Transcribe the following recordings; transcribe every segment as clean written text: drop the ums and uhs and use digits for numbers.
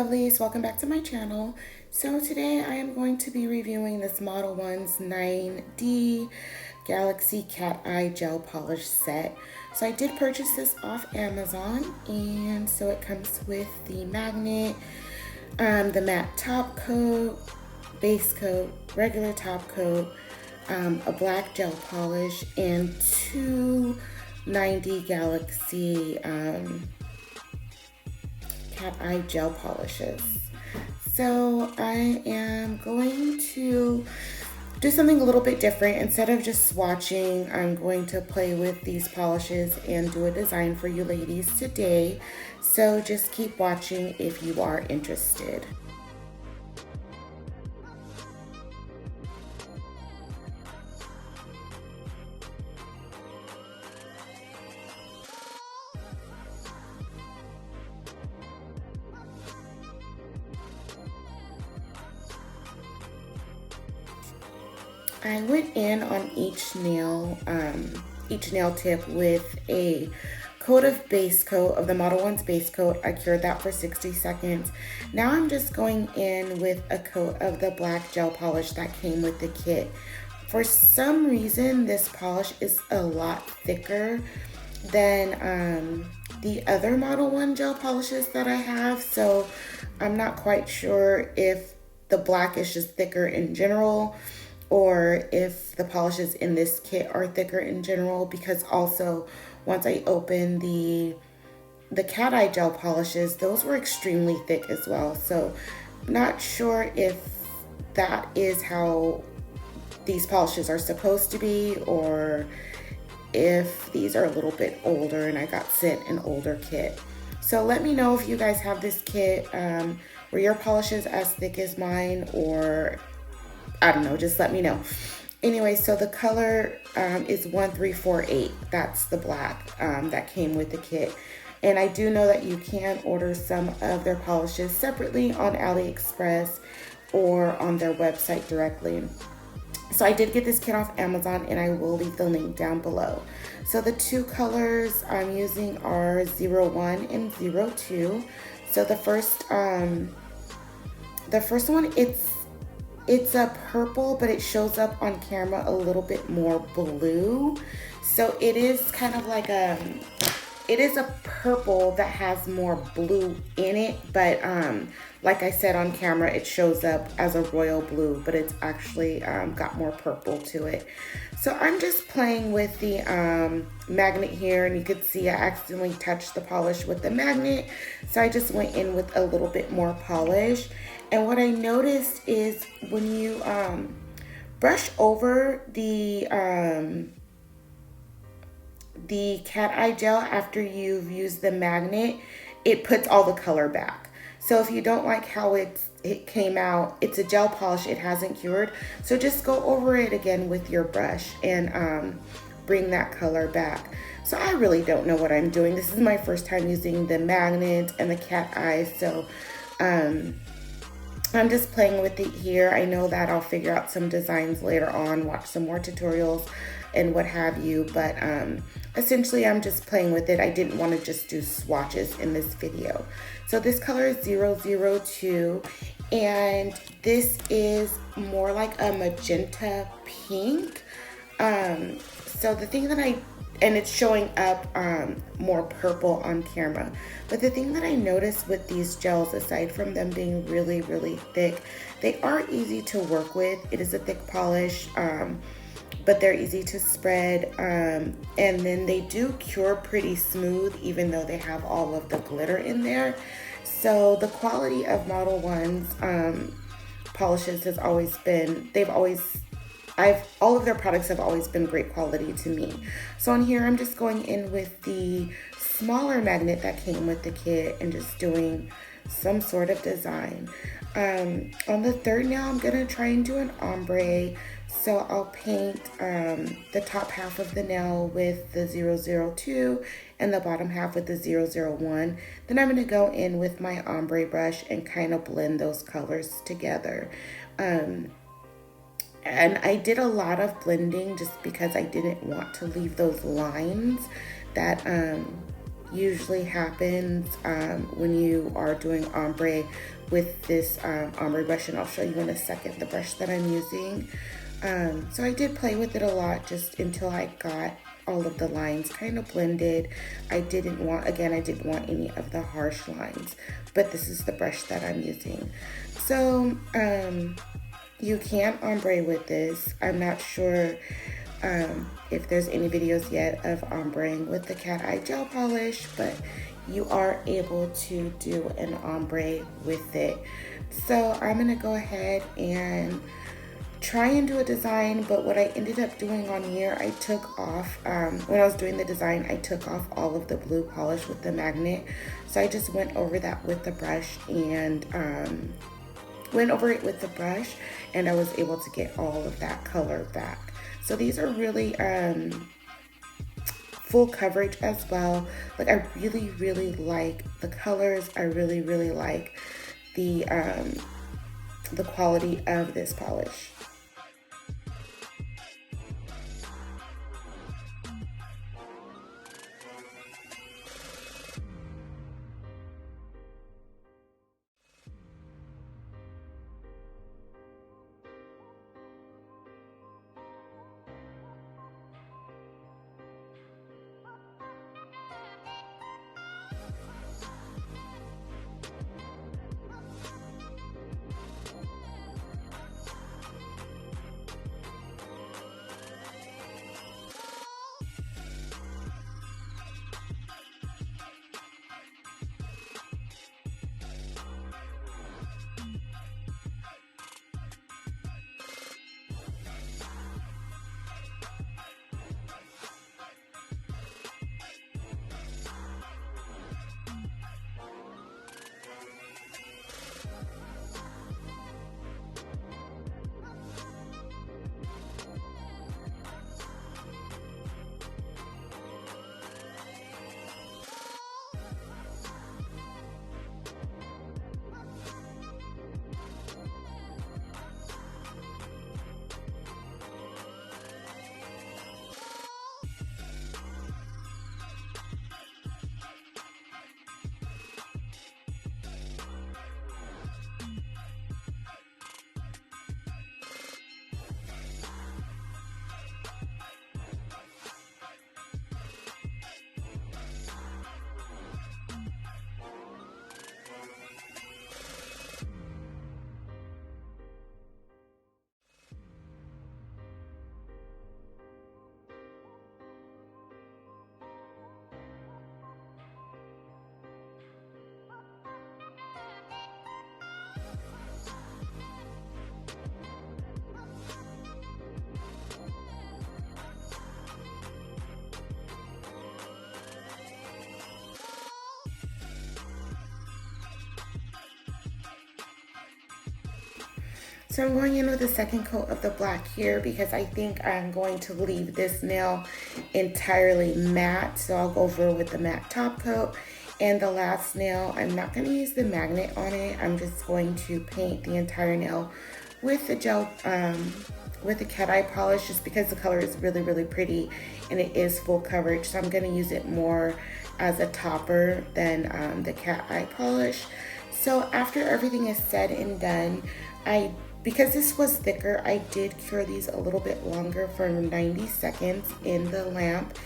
lovelies, welcome back to my channel. So today I am going to be reviewing this Modelones 9D Galaxy Cat Eye Gel Polish set. So I did purchase this off Amazon, and so it comes with the magnet, the matte top coat, base coat, regular top coat, a black gel polish, and two 9D Galaxy Cat Eye gel polishes. So I am going to do something a little bit different. Instead of just swatching, I'm going to play with these polishes and do a design for you ladies today. So just keep watching if you are interested. I went in on each nail tip with a coat of base coat of the Modelones base coat. I cured that for 60 seconds. Now I'm just going in with a coat of the black gel polish that came with the kit. For some reason, this polish is a lot thicker than the other Modelones gel polishes that I have. So I'm not quite sure if the black is just thicker in general, or if the polishes in this kit are thicker in general, because also once I opened the cat eye gel polishes, those were extremely thick as well. So not sure if that is how these polishes are supposed to be, or if these are a little bit older and I got sent an older kit. So let me know if you guys have this kit, were your polishes as thick as mine, or I don't know, just let me know. Anyway, so the color is 1348. That's the black that came with the kit. And I do know that you can order some of their polishes separately on AliExpress or on their website directly. So I did get this kit off Amazon, and I will leave the link down below. So the two colors I'm using are 01 and 02. So the first one, it's a purple, but it shows up on camera a little bit more blue. So it is kind of like it is a purple that has more blue in it, but like I said, on camera it shows up as a royal blue, but it's actually got more purple to it. So I'm just playing with the magnet here, and you could see I accidentally touched the polish with the magnet, so I just went in with a little bit more polish. And what I noticed is when you brush over the cat eye gel after you've used the magnet, it puts all the color back. So if you don't like how it came out, it's a gel polish, it hasn't cured. So just go over it again with your brush and bring that color back. So I really don't know what I'm doing. This is my first time using the magnet and the cat eye, so I'm just playing with it here. I know that I'll figure out some designs later on, watch some more tutorials and what have you, but essentially I'm just playing with it. I didn't want to just do swatches in this video. So this color is 002, and this is more like a magenta pink. So the thing that and it's showing up more purple on camera. But the thing that I noticed with these gels, aside from them being really, really thick, they are easy to work with. It is a thick polish, but they're easy to spread. And then they do cure pretty smooth, even though they have all of the glitter in there. So the quality of Modelones polishes has always been, all of their products have always been great quality to me. So on here, I'm just going in with the smaller magnet that came with the kit and just doing some sort of design. On the third nail, I'm gonna try and do an ombre. So I'll paint the top half of the nail with the 002 and the bottom half with the 001. Then I'm gonna go in with my ombre brush and kind of blend those colors together. And I did a lot of blending just because I didn't want to leave those lines that usually happens when you are doing ombre with this ombre brush, and I'll show you in a second the brush that I'm using. So I did play with it a lot just until I got all of the lines kind of blended. I didn't want any of the harsh lines, but this is the brush that I'm using. So you can ombre with this. I'm not sure if there's any videos yet of ombreing with the cat eye gel polish, but you are able to do an ombre with it. So I'm gonna go ahead and try and do a design, but what I ended up doing on here, I took off, when I was doing the design, I took off all of the blue polish with the magnet. So I just went over that with the brush and I was able to get all of that color back. So these are really full coverage as well. Like, I really like the colors. I really like the quality of this polish. So I'm going in with the second coat of the black here because I think I'm going to leave this nail entirely matte. So I'll go over with the matte top coat. And the last nail, I'm not going to use the magnet on it. I'm just going to paint the entire nail with the gel, with the cat eye polish, just because the color is really pretty and it is full coverage. So I'm going to use it more as a topper than the cat eye polish. So after everything is said and done, because this was thicker, I did cure these a little bit longer for 90 seconds in the lamp.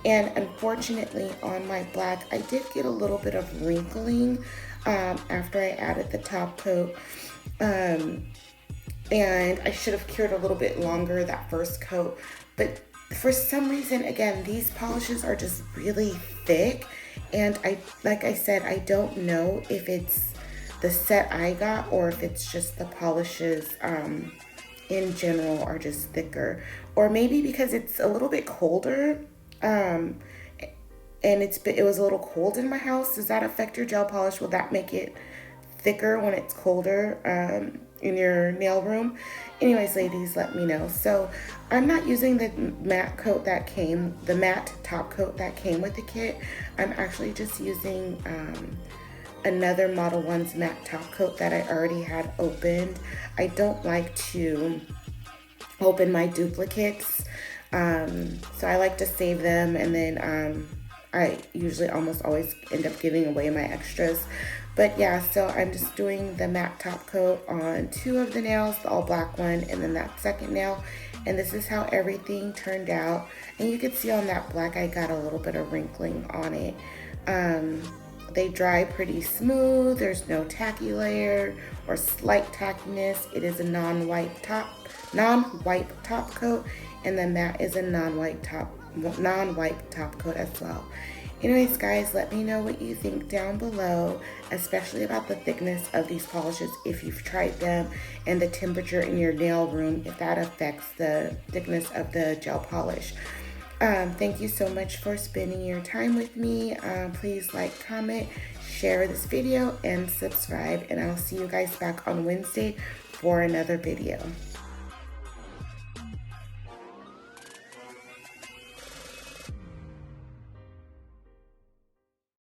And unfortunately on my black, I did get a little bit of wrinkling after I added the top coat. And I should have cured a little bit longer that first coat. But for some reason, again, these polishes are just really thick. And like I said, I don't know if it's the set I got or if it's just the polishes in general are just thicker, or maybe because it's a little bit colder and it was a little cold in my house. Does that affect your gel polish? Will that make it thicker when it's colder in your nail room? Anyways, ladies, let me know. So I'm not using the matte coat that came, the matte top coat that came with the kit. I'm actually just using another Modelones matte top coat that I already had opened. I don't like to open my duplicates, so I like to save them and then I usually almost always end up giving away my extras. But yeah, so I'm just doing the matte top coat on 2 of the nails, the all black one and then that second nail. And this is how everything turned out. And you can see on that black I got a little bit of wrinkling on it. They dry pretty smooth. There's no tacky layer or slight tackiness. It is a non-wipe top coat, and the matte is a non-wipe top coat as well. Anyways, guys, let me know what you think down below, especially about the thickness of these polishes if you've tried them, and the temperature in your nail room if that affects the thickness of the gel polish. Thank you so much for spending your time with me. Please like, comment, share this video, and subscribe. And I'll see you guys back on Wednesday for another video.